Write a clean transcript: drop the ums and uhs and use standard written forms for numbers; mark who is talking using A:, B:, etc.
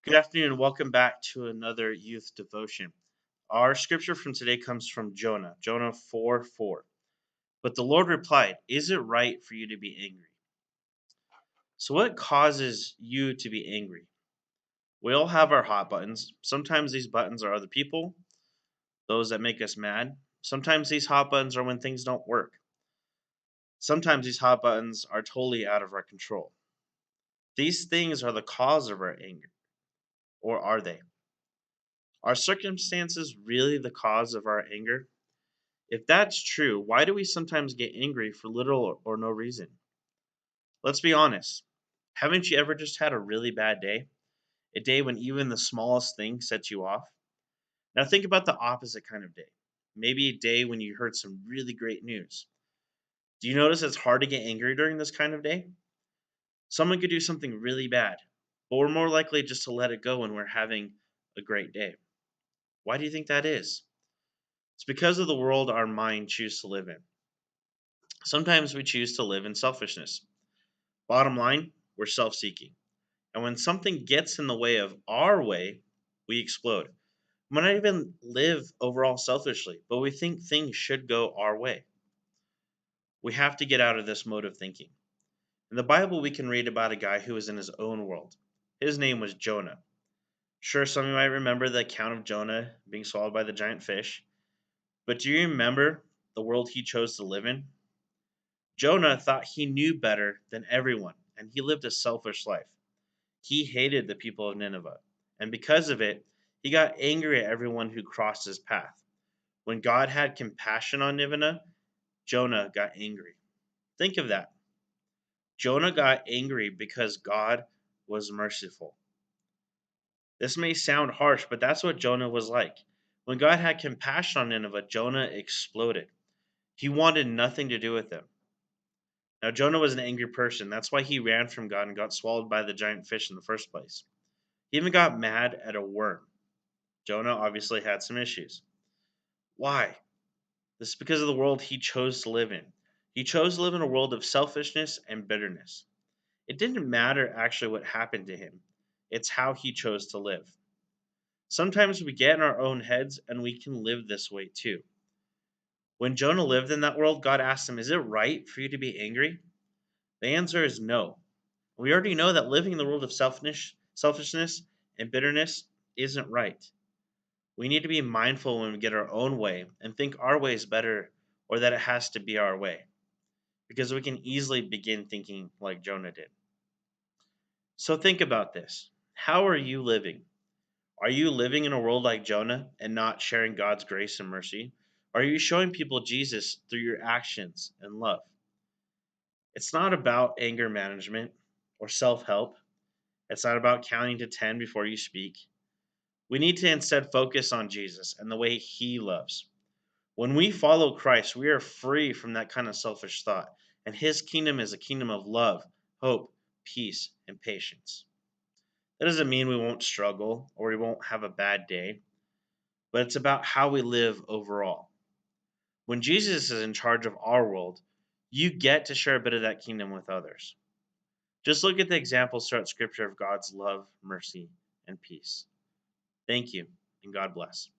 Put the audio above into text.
A: Good afternoon and welcome back to another youth devotion. Our scripture from today comes from Jonah, Jonah 4:4. But the Lord replied, "Is it right for you to be angry?" So, what causes you to be angry? We all have our hot buttons. Sometimes these buttons are other people, those that make us mad. Sometimes these hot buttons are when things don't work. Sometimes these hot buttons are totally out of our control. These things are the cause of our anger, or are they? Are circumstances really the cause of our anger? If that's true, why do we sometimes get angry for little or no reason? Let's be honest. Haven't you ever just had a really bad day? A day when even the smallest thing sets you off? Now think about the opposite kind of day. Maybe a day when you heard some really great news. Do you notice it's hard to get angry during this kind of day? Someone could do something really bad, but we're more likely just to let it go when we're having a great day. Why do you think that is? It's because of the world our mind chooses to live in. Sometimes we choose to live in selfishness. Bottom line, we're self seeking. And when something gets in the way of our way, we explode. We might not even live overall selfishly, but we think things should go our way. We have to get out of this mode of thinking. In the Bible, we can read about a guy who was in his own world. His name was Jonah. Sure, some of you might remember the account of Jonah being swallowed by the giant fish, but do you remember the world he chose to live in? Jonah thought he knew better than everyone, and he lived a selfish life. He hated the people of Nineveh, and because of it, he got angry at everyone who crossed his path. When God had compassion on Nineveh, Jonah got angry. Think of that. Jonah got angry because God was merciful. This may sound harsh, but that's what Jonah was like. When God had compassion on Nineveh, Jonah exploded. He wanted nothing to do with them. Now, Jonah was an angry person. That's why he ran from God and got swallowed by the giant fish in the first place. He even got mad at a worm. Jonah obviously had some issues. Why? This is because of the world he chose to live in. He chose to live in a world of selfishness and bitterness. It didn't matter actually what happened to him, it's how he chose to live. Sometimes we get in our own heads and we can live this way too. When Jonah lived in that world, God asked him, "Is it right for you to be angry?" The answer is no. We already know that living in the world of selfishness and bitterness isn't right. We need to be mindful when we get our own way and think our way is better or that it has to be our way, because we can easily begin thinking like Jonah did. So think about this. How are you living? Are you living in a world like Jonah and not sharing God's grace and mercy? Are you showing people Jesus through your actions and love? It's not about anger management or self help. It's not about counting to 10 before you speak. We need to instead focus on Jesus and the way he loves. When we follow Christ, we are free from that kind of selfish thought, and his kingdom is a kingdom of love, hope, peace, and patience. That doesn't mean we won't struggle or we won't have a bad day, but it's about how we live overall. When Jesus is in charge of our world, you get to share a bit of that kingdom with others. Just look at the examples throughout Scripture of God's love, mercy, and peace. Thank you, and God bless.